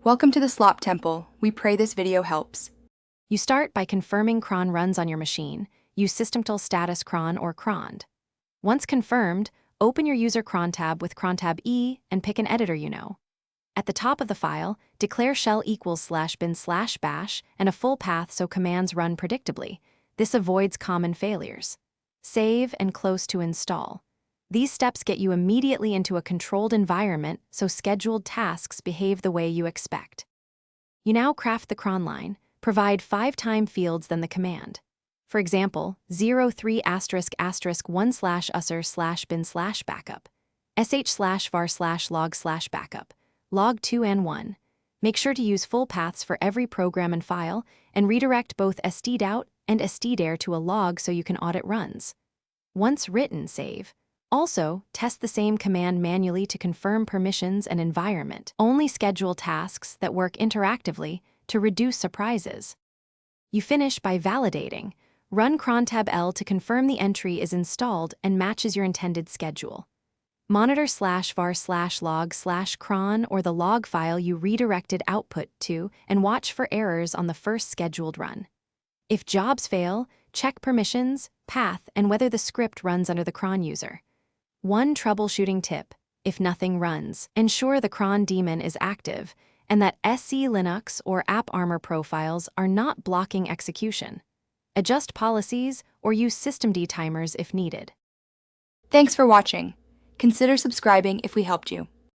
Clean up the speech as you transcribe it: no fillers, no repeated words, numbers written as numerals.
Welcome to the Slop Temple. We pray this video helps. You start by confirming cron runs on your machine. Use systemtool status cron or crond. Once confirmed, open your user cron tab with cron tab E and pick an editor you know. At the top of the file, declare shell equals /bin/bash and a full path so commands run predictably. This avoids common failures. Save and close to install. These steps get you immediately into a controlled environment so scheduled tasks behave the way you expect. You now craft the cron line. Provide 5 time fields than the command. For example, 03**1/usr/bin/backup, sh/var/log/backup, log2 and 1. Make sure to use full paths for every program and file, and redirect both stdout and stdir to a log so you can audit runs. Once written, save. Also, test the same command manually to confirm permissions and environment. Only schedule tasks that work interactively to reduce surprises. You finish by validating. Run cron tab L to confirm the entry is installed and matches your intended schedule. Monitor /var/log/cron or the log file you redirected output to and watch for errors on the first scheduled run. If jobs fail, check permissions, path, and whether the script runs under the cron user. One troubleshooting tip: if nothing runs, ensure the cron daemon is active and that SC Linux or AppArmor profiles are not blocking execution. Adjust policies or use systemd timers if needed. Thanks for watching. Consider subscribing if we helped you.